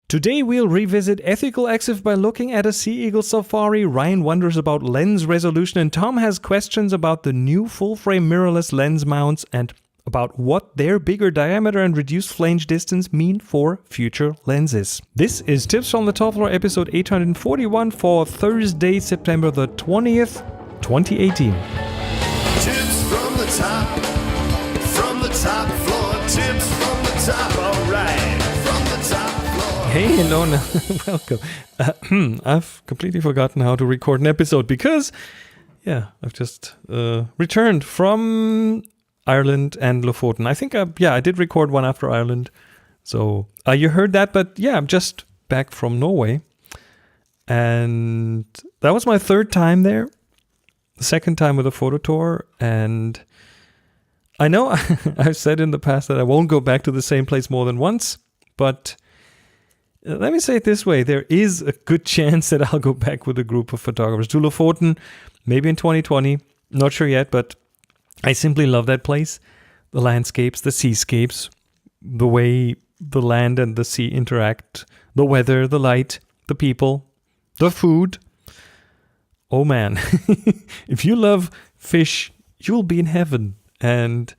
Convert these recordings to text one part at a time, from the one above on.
Today we'll revisit ethical EXIF by looking at a Sea Eagle safari. Ryan wonders about lens resolution, and Tom has questions about the new full-frame mirrorless lens mounts and about what their bigger diameter and reduced flange distance mean for future lenses. This is Tips from the Top Floor, episode 841 for Thursday, September the 20th, 2018. Tips from the top floor, tips from the top, alright, from the top floor. Hey, hello, welcome. I've completely forgotten how to record an episode because, I've just returned from Ireland and Lofoten. I think, I did record one after Ireland. So, you heard that, but I'm just back from Norway. And that was my third time there. The second time with a photo tour. And I know I've said in the past that I won't go back to the same place more than once. But let me say it this way. There is a good chance that I'll go back with a group of photographers to Lofoten, maybe in 2020. Not sure yet, but I simply love that place. The landscapes, the seascapes, the way the land and the sea interact, the weather, the light, the people, the food. Oh man, if you love fish, you'll be in heaven. And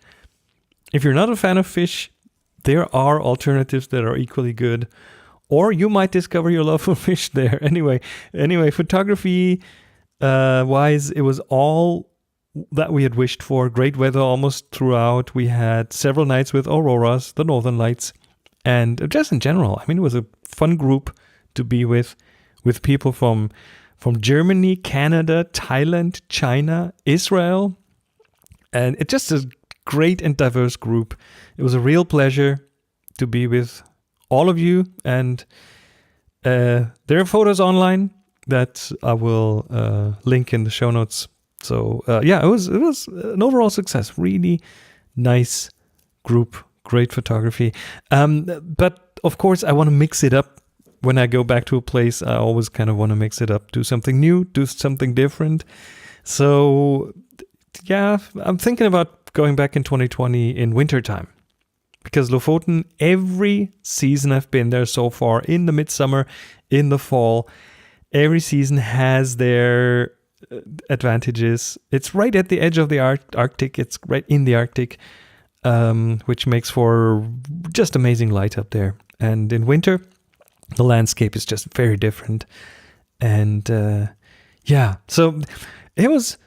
if you're not a fan of fish, there are alternatives that are equally good. Or you might discover your love for fish there. Anyway, photography wise, it was all that we had wished for. Great weather almost throughout. We had several nights with auroras, the northern lights, and just in general. I mean, it was a fun group to be with people from Germany, Canada, Thailand, China, Israel, and it's just a great and diverse group. It was a real pleasure to be with all of you, and there are photos online that I will link in the show notes. So it was an overall success. Really nice group, great photography. But of course, I want to mix it up. When I go back to a place, I always kind of want to mix it up, do something new, do something different. So I'm thinking about going back in 2020 in wintertime. Because Lofoten, every season I've been there so far, in the midsummer, in the fall, every season has their advantages. It's right at the edge of the Arctic. It's right in the Arctic, which makes for just amazing light up there. And in winter, the landscape is just very different. And so it was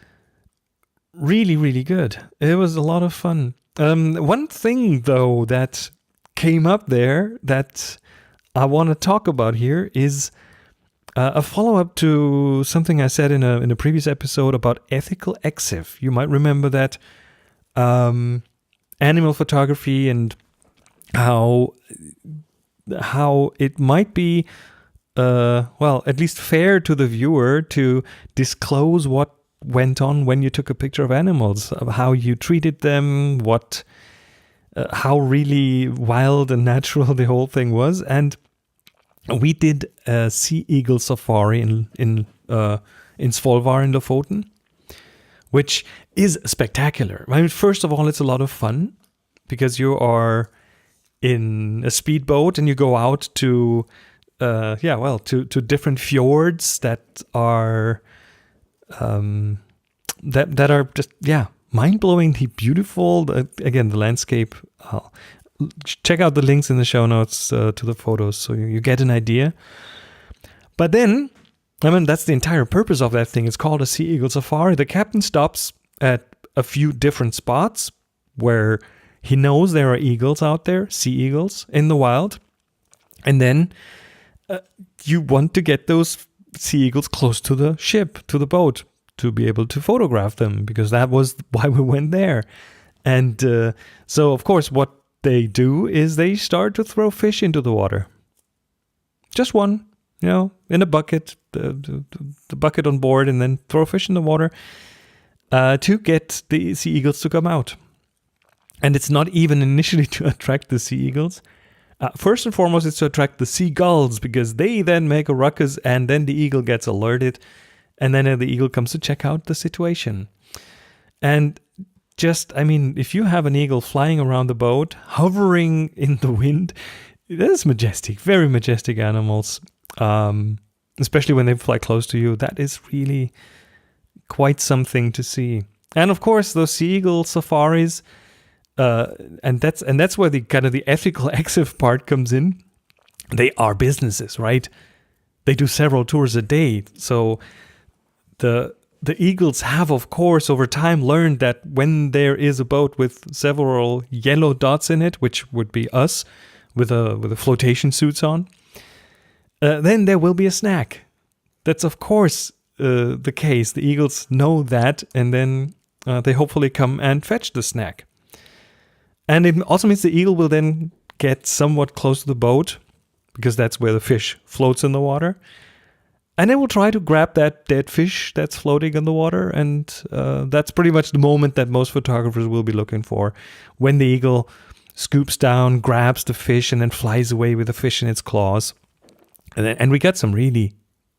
really, really good. It was a lot of fun. One thing, though, that came up there that I want to talk about here is a follow-up to something I said in a previous episode about ethical EXIF. You might remember that animal photography and how it might be, at least fair to the viewer to disclose what went on when you took a picture of animals, how you treated them, how really wild and natural the whole thing was. And we did a Sea Eagle safari in Svolvær in Lofoten, which is spectacular. I mean, first of all, it's a lot of fun because you are in a speedboat and you go out to to different fjords that are that are just mind-blowingly beautiful. Again, the landscape. Check out the links in the show notes to the photos so you get an idea. But then, I mean, that's the entire purpose of that thing. It's called a Sea Eagle safari. The captain stops at a few different spots where he knows there are eagles out there, sea eagles in the wild. And then you want to get those sea eagles close to the ship, to the boat, to be able to photograph them, because that was why we went there. And so, of course, what they do is they start to throw fish into the water. Just one, in a bucket, the bucket on board, and then throw fish in the water to get the sea eagles to come out. And it's not even initially to attract the sea eagles. First and foremost, it's to attract the seagulls, because they then make a ruckus, and then the eagle gets alerted, and then the eagle comes to check out the situation. And if you have an eagle flying around the boat, hovering in the wind, it is majestic, very majestic animals. Especially when they fly close to you. That is really quite something to see. And of course, those seagull safaris, and that's where the kind of the ethical exif part comes in. They are businesses, right? They do several tours a day. So the eagles have, of course, over time learned that when there is a boat with several yellow dots in it, which would be us with a flotation suits on, then there will be a snack. That's, of course, the case. The eagles know that, and then they hopefully come and fetch the snack. And it also means the eagle will then get somewhat close to the boat, because that's where the fish floats in the water. And it will try to grab that dead fish that's floating in the water. And that's pretty much the moment that most photographers will be looking for. When the eagle scoops down, grabs the fish, and then flies away with the fish in its claws. And we got some really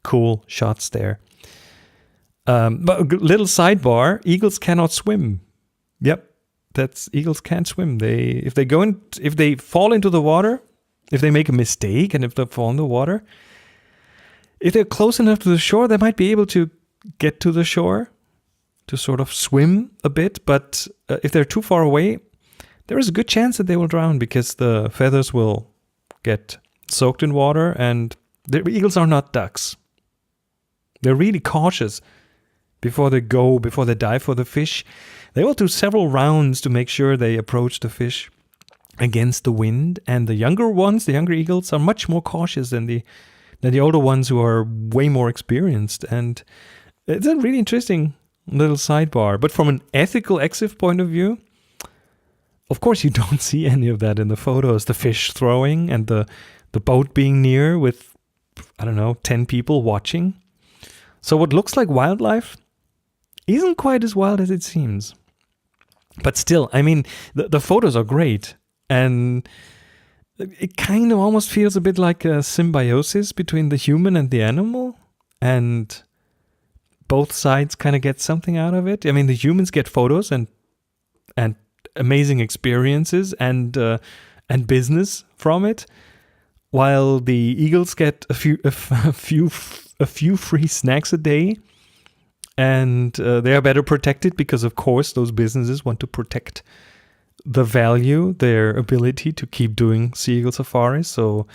cool shots there. But a little sidebar, eagles cannot swim. Yep, eagles can't swim. If they fall into the water, if they make a mistake and if they fall in the water, if they're close enough to the shore, they might be able to get to the shore to sort of swim a bit. But if they're too far away, there is a good chance that they will drown because the feathers will get soaked in water. And the eagles are not ducks. They're really cautious before they dive for the fish. They will do several rounds to make sure they approach the fish against the wind. And the younger eagles, are much more cautious than the older ones who are way more experienced. And it's a really interesting little sidebar. But from an ethical exif point of view, of course you don't see any of that in the photos. The fish throwing and the boat being near with, 10 people watching. So what looks like wildlife isn't quite as wild as it seems. But still, the photos are great. And it kind of almost feels a bit like a symbiosis between the human and the animal. And both sides kind of get something out of it. The humans get photos and amazing experiences and business from it, while the eagles get a few free snacks a day. And they are better protected because, of course, those businesses want to protect the value, their ability to keep doing seagull safaris. So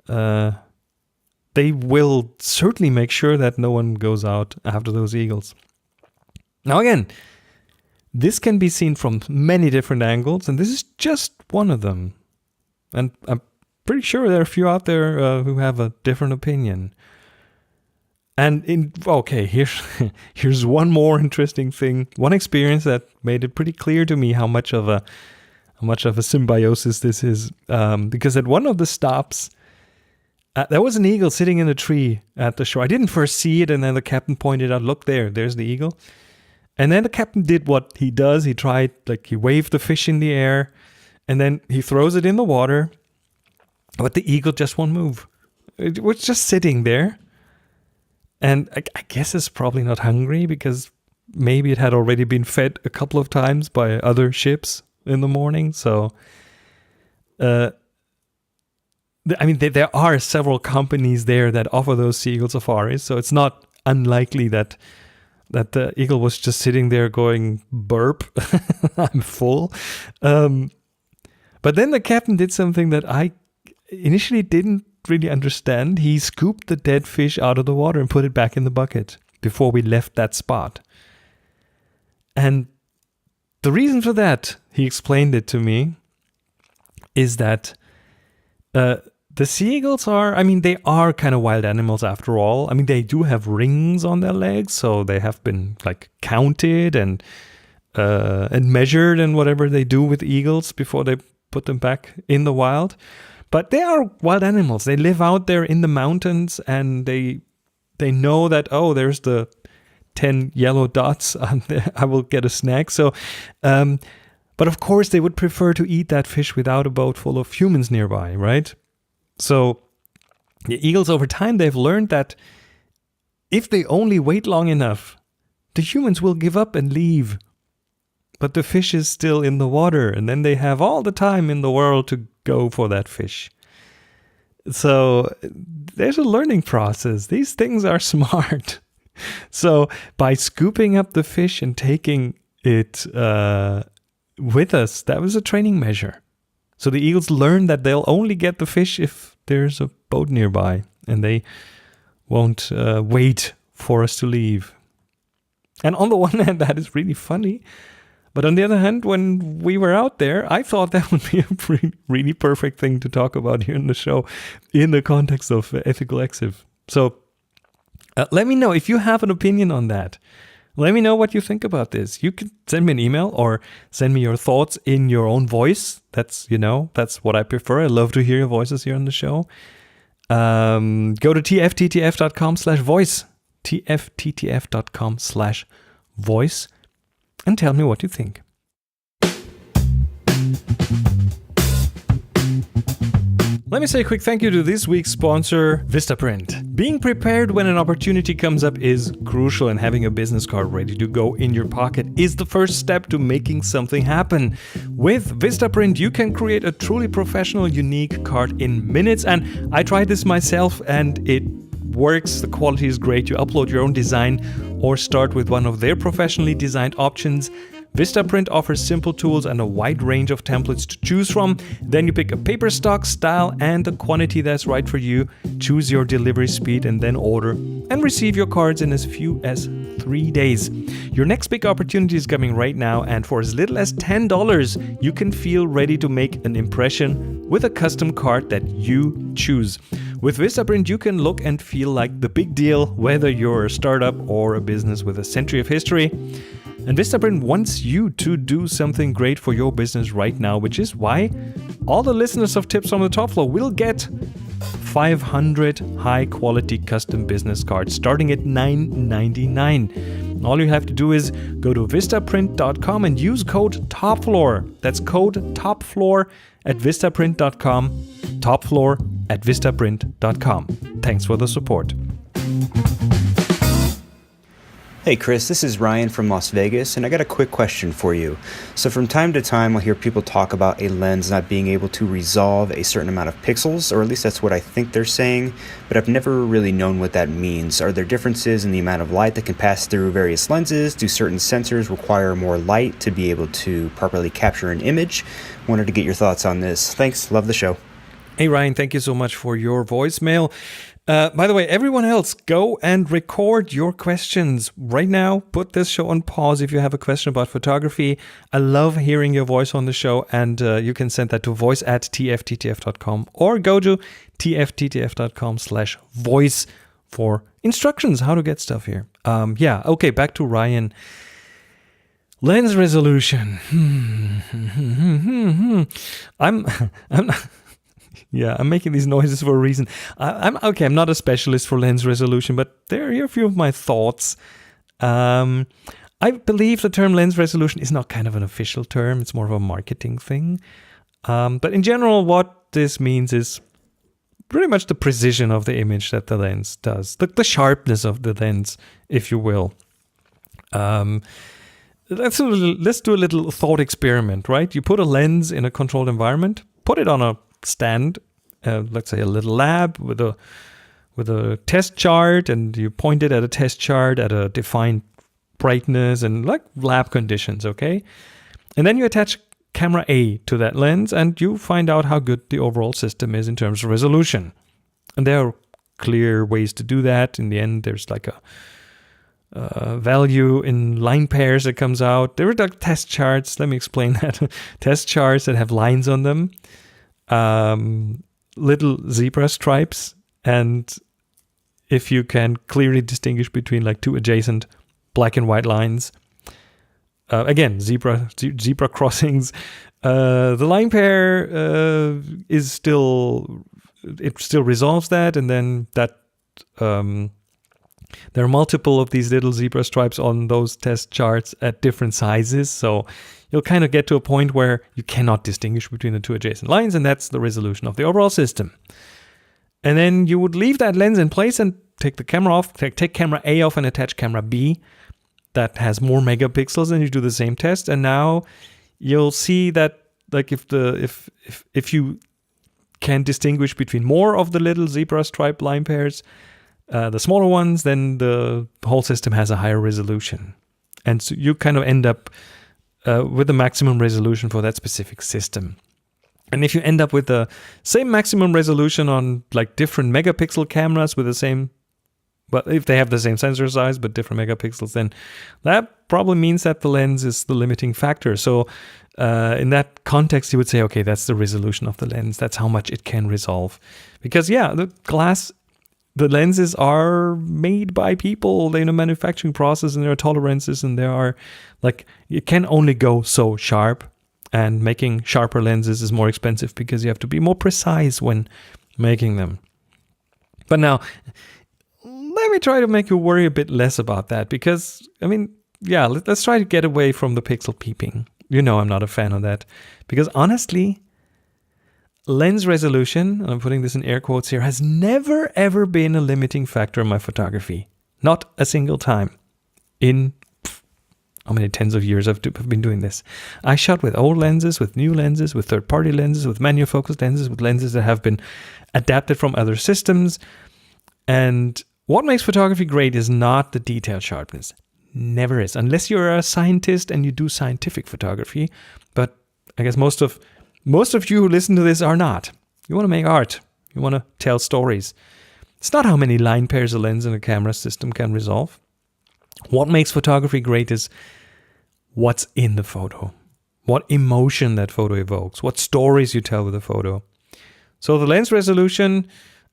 they will certainly make sure that no one goes out after those eagles. Now, again, this can be seen from many different angles, and this is just one of them. And I'm pretty sure there are a few out there who have a different opinion. And here's one more interesting thing. One experience that made it pretty clear to me how much of a symbiosis this is. Because at one of the stops, there was an eagle sitting in a tree at the shore. I didn't first see it, and then the captain pointed out, "Look there's the eagle." And then the captain did what he does. He waved the fish in the air, and then he throws it in the water. But the eagle just won't move. It was just sitting there. And I guess it's probably not hungry because maybe it had already been fed a couple of times by other ships in the morning. So, there are several companies there that offer those seagull safaris. So it's not unlikely that the eagle was just sitting there going, "Burp, I'm full." But then the captain did something that I initially didn't really understand. He scooped the dead fish out of the water and put it back in the bucket before we left that spot. And the reason for that, he explained it to me, is that the seagulls are, they are kind of wild animals after all. They do have rings on their legs, so they have been counted and measured and whatever they do with eagles before they put them back in the wild. But they are wild animals. They live out there in the mountains, and they know that, there's the 10 yellow dots on there. I will get a snack. So, but of course, they would prefer to eat that fish without a boat full of humans nearby, right? So the eagles, over time, they've learned that if they only wait long enough, the humans will give up and leave. But the fish is still in the water, and then they have all the time in the world to go for that fish. So there's a learning process. These things are smart. So by scooping up the fish and taking it with us, that was a training measure. So the eagles learn that they'll only get the fish if there's a boat nearby, and they won't wait for us to leave. And on the one hand, that is really funny. But on the other hand, when we were out there, I thought that would be a really perfect thing to talk about here in the show in the context of ethical exif. So let me know if you have an opinion on that. Let me know what you think about this. You can send me an email or send me your thoughts in your own voice. That's what I prefer. I love to hear your voices here on the show. Go to tfttf.com/voice, tfttf.com/voice, and tell me what you think. Let me say a quick thank you to this week's sponsor, Vistaprint. Being prepared when an opportunity comes up is crucial, and having a business card ready to go in your pocket is the first step to making something happen. With Vistaprint, you can create a truly professional, unique card in minutes, and I tried this myself and it works. The quality is great. You upload your own design or start with one of their professionally designed options. Vistaprint offers simple tools and a wide range of templates to choose from. Then you pick a paper stock, style, and the quantity that's right for you. Choose your delivery speed and then order and receive your cards in as few as 3 days. Your next big opportunity is coming right now, and for as little as $10, you can feel ready to make an impression with a custom card that you choose. With Vistaprint, you can look and feel like the big deal, whether you're a startup or a business with a century of history. And Vistaprint wants you to do something great for your business right now, which is why all the listeners of Tips from the Top Floor will get 500 high-quality custom business cards starting at $9.99. All you have to do is go to vistaprint.com and use code TOPFLOOR. That's code TOPFLOOR at vistaprint.com, TOPFLOOR at vistaprint.com. Thanks for the support. Hey Chris, this is Ryan from Las Vegas, and I got a quick question for you. So from time to time, I'll hear people talk about a lens not being able to resolve a certain amount of pixels, or at least that's what I think they're saying, but I've never really known what that means. Are there differences in the amount of light that can pass through various lenses? Do certain sensors require more light to be able to properly capture an image? Wanted to get your thoughts on this. Thanks, love the show. Hey Ryan, thank you so much for your voicemail. By the way, everyone else, go and record your questions right now. Put this show on pause if you have a question about photography. I love hearing your voice on the show, and you can send that to voice@tfttf.com or go to tfttf.com/voice for instructions how to get stuff here. Okay, back to Ryan. Lens resolution. I'm making these noises for a reason. I'm not a specialist for lens resolution, but there are a few of my thoughts. I believe the term lens resolution is not kind of an official term. It's more of a marketing thing. But in general, what this means is pretty much the precision of the image that the lens does, the sharpness of the lens, if you will. Let's do a little thought experiment, right? You put a lens in a controlled environment, put it on a stand, let's say a little lab with a test chart, and you point it at a test chart at a defined brightness and like lab conditions, okay? And then you attach camera A to that lens and you find out how good the overall system is in terms of resolution. And there are clear ways to do that. In the end, there's like a value in line pairs that comes out. There are like test charts. Let me explain that. Test charts that have lines on them. Little zebra stripes, and if you can clearly distinguish between like two adjacent black and white lines, again zebra crossings, the line pair still resolves that, and then that there are multiple of these little zebra stripes on those test charts at different sizes, so you'll kind of get to a point where you cannot distinguish between the two adjacent lines, and that's the resolution of the overall system. And then you would leave that lens in place and take the camera off, take camera A off and attach camera B that has more megapixels, and you do the same test. And now you'll see that like if you can distinguish between more of the little zebra stripe line pairs, the smaller ones, then the whole system has a higher resolution. And so you kind of end up with the maximum resolution for that specific system. And if you end up with the same maximum resolution on like different megapixel cameras with the same, but if they have the same sensor size but different megapixels, then that probably means that the lens is the limiting factor. So in that context, you would say, okay, that's the resolution of the lens. That's how much it can resolve. Because yeah, the lenses are made by people. They're in a manufacturing process, and there are tolerances, and there are like, it can only go so sharp. And making sharper lenses is more expensive because you have to be more precise when making them. But now, let me try to make you worry a bit less about that, because, I mean, yeah, let's try to get away from the pixel peeping. You know I'm not a fan of that. Because honestly, lens resolution, and I'm putting this in air quotes here, has never ever been a limiting factor in my photography. Not a single time. In how many tens of years I've been doing this. I shot with old lenses, with new lenses, with third-party lenses, with manual focus lenses, with lenses that have been adapted from other systems. And what makes photography great is not the detail sharpness. Never is. Unless you're a scientist and you do scientific photography. But I guess most of you who listen to this are not. You want to make art. You want to tell stories. It's not how many line pairs a lens in a camera system can resolve. What makes photography great is what's in the photo, what emotion that photo evokes, what stories you tell with the photo. So the lens resolution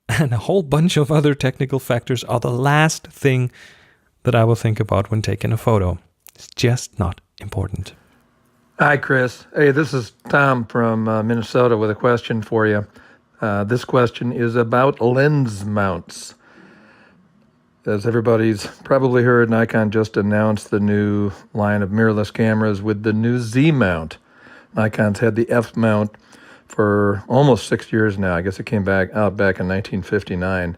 and a whole bunch of other technical factors are the last thing that I will think about when taking a photo. It's just not important. Hi, Chris. Hey, this is Tom from Minnesota with a question for you. This question is about lens mounts. As everybody's probably heard, Nikon just announced the new line of mirrorless cameras with the new Z mount. Nikon's had the F mount for almost 6 years now. I guess it came out back in 1959.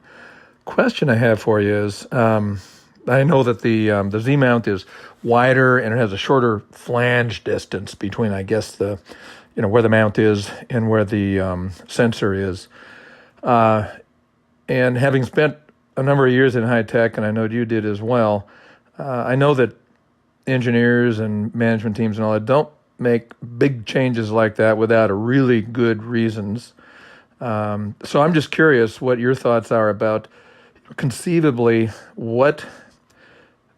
Question I have for you is, I know that the Z mount is wider and it has a shorter flange distance between, I guess, where the mount is and where the sensor is. And having spent a number of years in high tech, and I know you did as well, I know that engineers and management teams and all that don't make big changes like that without a really good reasons. So I'm just curious what your thoughts are about conceivably what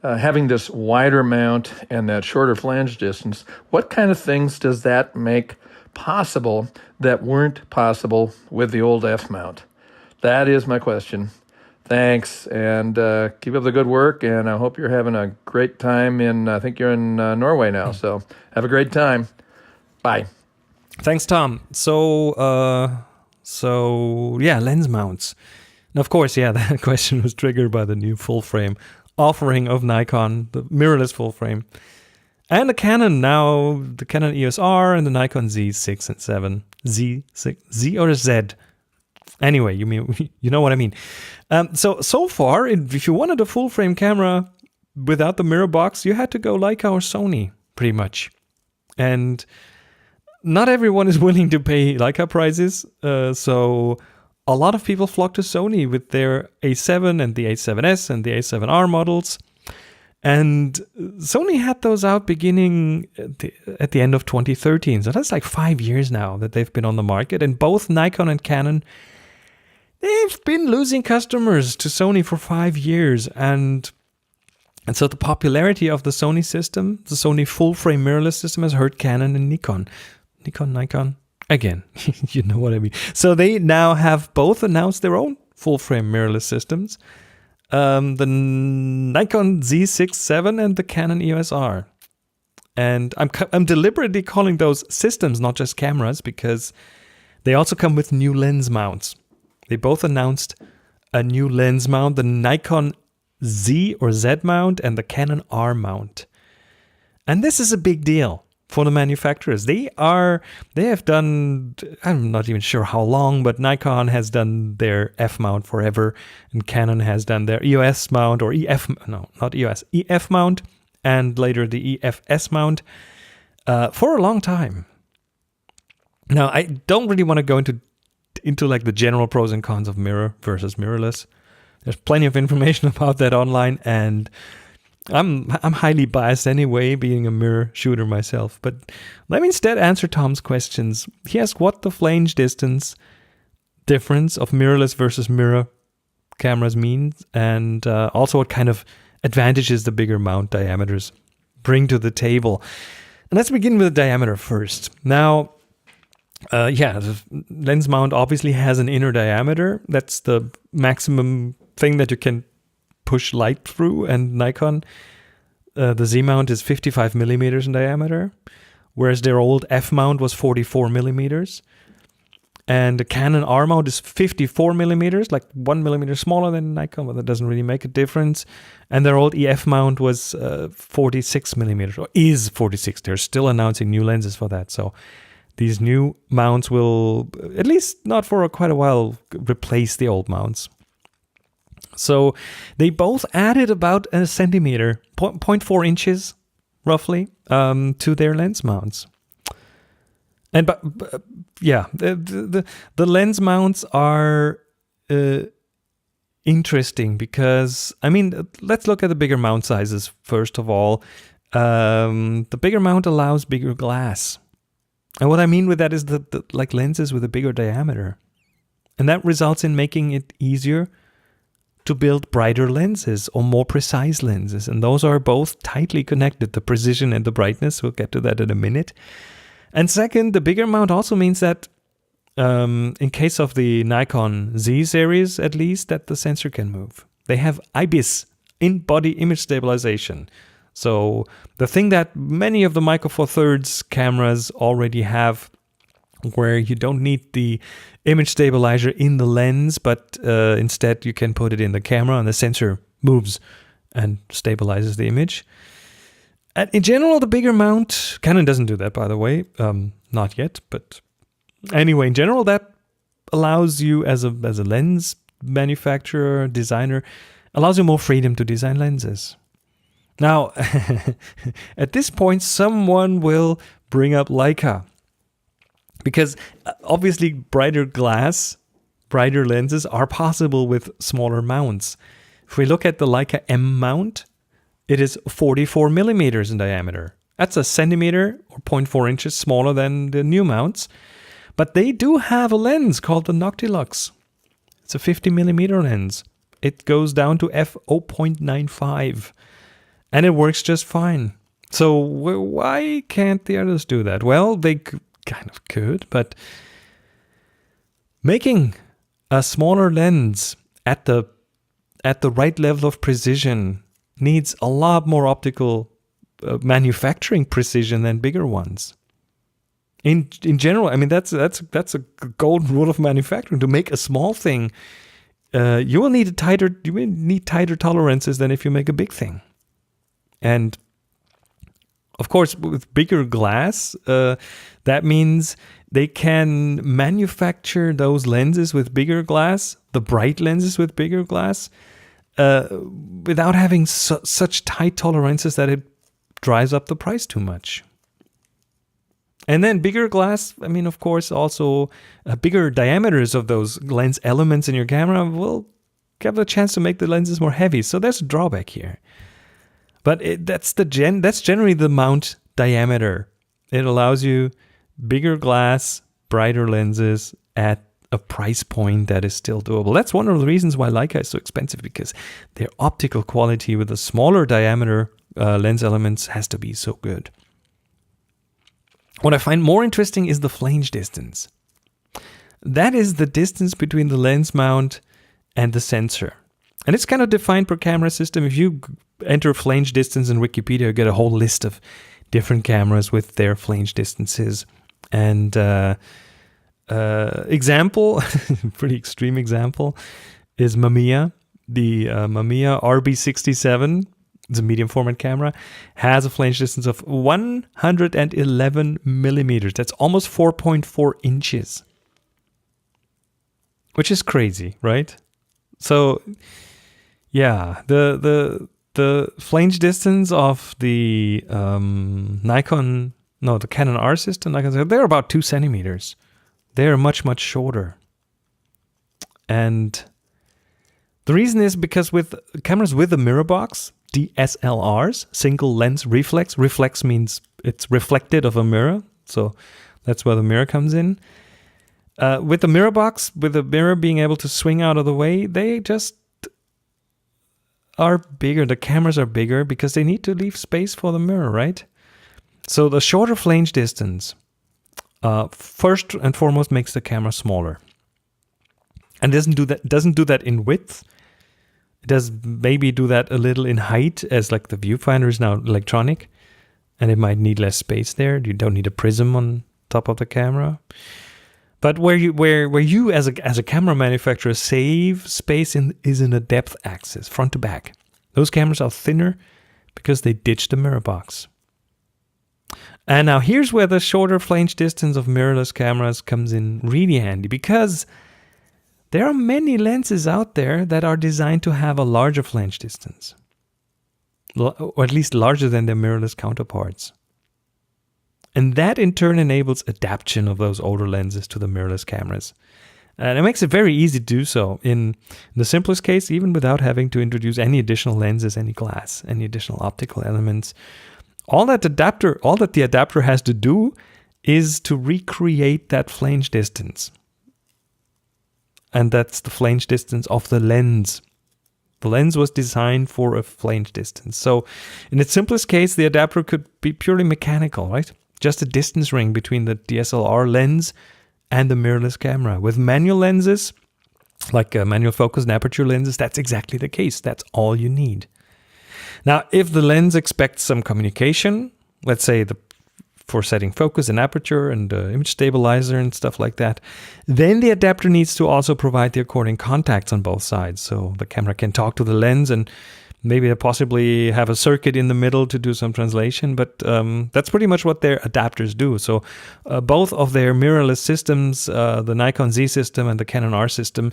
having this wider mount and that shorter flange distance, what kind of things does that make possible that weren't possible with the old F mount? That is my question. Thanks, and keep up the good work, and I hope you're having a great time I think you're in Norway now, so have a great time. Bye. Thanks, Tom. So yeah, lens mounts. And of course, yeah, that question was triggered by the new full frame offering of Nikon, the mirrorless full frame, and the Canon EOS R and the Nikon Z6 and 7. Z or Z? Anyway, you know what I mean. So far, if you wanted a full frame camera without the mirror box, you had to go Leica or Sony, pretty much. And not everyone is willing to pay Leica prices, so a lot of people flock to Sony with their A7 and the A7S and the A7R models. And Sony had those out beginning at the end of 2013. So that's like 5 years now that they've been on the market. And both Nikon and Canon, they've been losing customers to Sony for 5 years. And so the popularity of the Sony system, the Sony full-frame mirrorless system, has hurt Canon and Nikon. Nikon. Again, you know what I mean. So they now have both announced their own full-frame mirrorless systems. The Nikon Z6-7 and the Canon EOS R. And I'm deliberately calling those systems, not just cameras, because they also come with new lens mounts. They both announced a new lens mount, the Nikon Z or Z mount and the Canon R mount. And this is a big deal for the manufacturers. They have done, I'm not even sure how long, but Nikon has done their F mount forever, and Canon has done their EOS mount, or EF mount, and later the EFS mount for a long time. Now, I don't really want to go into into like the general pros and cons of mirror versus mirrorless. There's plenty of information about that online, and I'm highly biased anyway, being a mirror shooter myself. But let me instead answer Tom's questions. He asked what the flange distance difference of mirrorless versus mirror cameras means, and also what kind of advantages the bigger mount diameters bring to the table. And let's begin with the diameter first. Now, the lens mount obviously has an inner diameter. That's the maximum thing that you can push light through, and Nikon, the Z mount is 55 millimeters in diameter, whereas their old F mount was 44 millimeters. And the Canon R mount is 54 millimeters, like 1 millimeter smaller than Nikon, but that doesn't really make a difference. And their old EF mount was 46 millimeters, or is 46. They're still announcing new lenses for that. So these new mounts will, at least not for quite a while, replace the old mounts. So they both added about a centimeter, 0.4 inches, roughly, to their lens mounts. And the lens mounts are interesting because, I mean, let's look at the bigger mount sizes first of all. The bigger mount allows bigger glass. And what I mean with that is the like lenses with a bigger diameter. And that results in making it easier to build brighter lenses or more precise lenses. And those are both tightly connected, the precision and the brightness. We'll get to that in a minute. And second, the bigger mount also means that in case of the Nikon Z series, at least, that the sensor can move. They have IBIS, in-body image stabilization. So the thing that many of the Micro Four Thirds cameras already have, where you don't need the image stabilizer in the lens, but instead you can put it in the camera and the sensor moves and stabilizes the image. And in general, the bigger mount, Canon doesn't do that, by the way, not yet. But anyway, in general, that allows you as a lens manufacturer, designer, allows you more freedom to design lenses. Now, at this point, someone will bring up Leica. Because obviously brighter glass, brighter lenses are possible with smaller mounts. If we look at the Leica M mount, it is 44 millimeters in diameter. That's a centimeter or 0.4 inches smaller than the new mounts. But they do have a lens called the Noctilux. It's a 50 millimeter lens. It goes down to f/0.95. And it works just fine. So why can't the others do that? Well, they kind of could, but making a smaller lens at the right level of precision needs a lot more optical manufacturing precision than bigger ones. In general, I mean that's a golden rule of manufacturing. To make a small thing, you will need tighter tolerances than if you make a big thing. And of course, with bigger glass, that means they can manufacture those lenses with bigger glass, the bright lenses with bigger glass, without having such tight tolerances that it drives up the price too much. And then bigger glass, I mean, of course, also bigger diameters of those lens elements in your camera will give a chance to make the lenses more heavy. So there's a drawback here. But that's generally the mount diameter. It allows you bigger glass, brighter lenses at a price point that is still doable. That's one of the reasons why Leica is so expensive, because their optical quality with the smaller diameter lens elements has to be so good. What I find more interesting is the flange distance. That is the distance between the lens mount and the sensor. And it's kind of defined per camera system. If you enter flange distance in Wikipedia, you get a whole list of different cameras with their flange distances. And example, pretty extreme example, is Mamiya. The Mamiya RB67, it's a medium format camera, has a flange distance of 111 millimeters. That's almost 4.4 inches. Which is crazy, right? So, yeah, the flange distance of the the Canon R system, they're about 2 centimeters. They're much, much shorter. And the reason is because with cameras with a mirror box, DSLRs, single lens reflex. Reflex means it's reflected of a mirror. So that's where the mirror comes in. With the mirror box, with the mirror being able to swing out of the way, they just are bigger. The cameras are bigger because they need to leave space for the mirror, right? So the shorter flange distance, first and foremost, makes the camera smaller. And doesn't do that in width. It does maybe do that a little in height, as like the viewfinder is now electronic, and it might need less space there. You don't need a prism on top of the camera. But where you as a camera manufacturer save space is in the depth axis, front to back. Those cameras are thinner because they ditched the mirror box. And now here's where the shorter flange distance of mirrorless cameras comes in really handy, because there are many lenses out there that are designed to have a larger flange distance, or at least larger than their mirrorless counterparts. And that in turn enables adaptation of those older lenses to the mirrorless cameras. And it makes it very easy to do so in the simplest case, even without having to introduce any additional lenses, any glass, any additional optical elements. All that the adapter has to do is to recreate that flange distance. And that's the flange distance of the lens. The lens was designed for a flange distance. So in its simplest case, the adapter could be purely mechanical, right? Just a distance ring between the DSLR lens and the mirrorless camera. With manual lenses, like manual focus and aperture lenses, that's exactly the case. That's all you need. Now, if the lens expects some communication, let's say for setting focus and aperture and image stabilizer and stuff like that, then the adapter needs to also provide the according contacts on both sides. So the camera can talk to the lens and maybe possibly have a circuit in the middle to do some translation. But that's pretty much what their adapters do. So both of their mirrorless systems, the Nikon Z system and the Canon R system,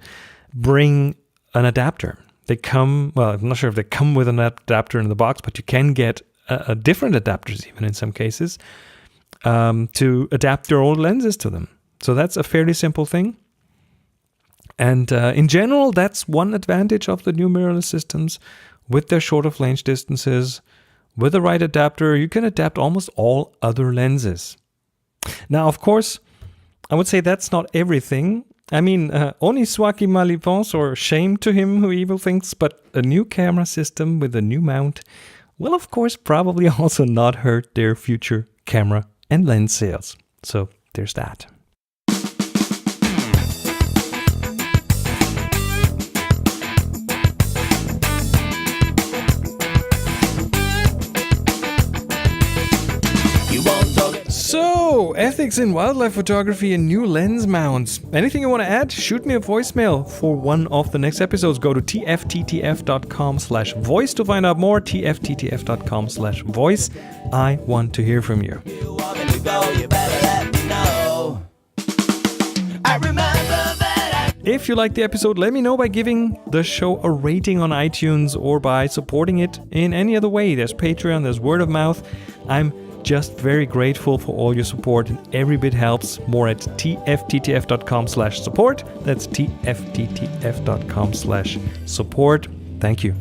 bring an adapter. They come, well, I'm not sure if they come with an adapter in the box, but you can get different adapters even in some cases to adapt your old lenses to them. So that's a fairly simple thing. And in general, that's one advantage of the new mirrorless systems. With their shorter flange distances, with the right adapter, you can adapt almost all other lenses. Now, of course, I would say that's not everything. I mean, honi soit qui mal y pense, or shame to him who evil thinks, but a new camera system with a new mount will, of course, probably also not hurt their future camera and lens sales. So there's that. So, ethics in wildlife photography and new lens mounts. Anything you want to add? Shoot me a voicemail for one of the next episodes. Go to tfttf.com/voice to find out more. tfttf.com/voice. I want to hear from you. If you like the episode, let me know by giving the show a rating on iTunes or by supporting it in any other way. There's Patreon, there's word of mouth. I'm just very grateful for all your support, and every bit helps. More at tfttf.com/support. That's tfttf.com/support. Thank you.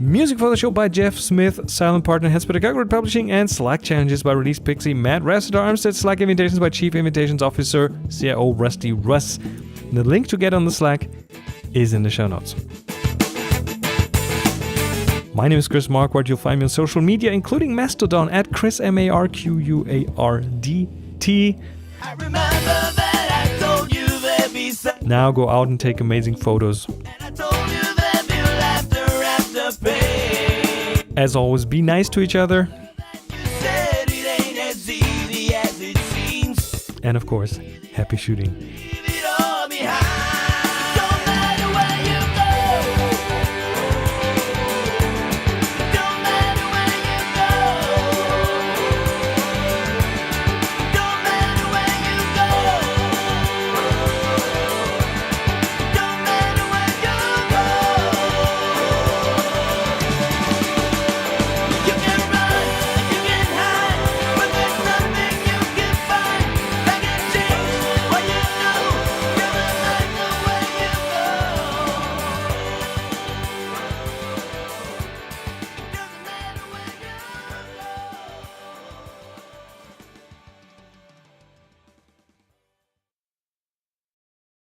Music for the show by Jeff Smith, silent partner, Headspit Gagrid Publishing, and Slack challenges by Release Pixie, Matt Rassiter Armstead, Slack invitations by Chief Invitations Officer, CIO Rusty Russ. The link to get on the Slack is in the show notes. My name is Chris Marquardt. You'll find me on social media, including Mastodon at Chris MarQuardt. I remember that I told you there'd be some. Now go out and take amazing photos. And I told you there'd be laughter after pain. As always, be nice to each other. You said it ain't as easy as it seems. And of course, happy shooting.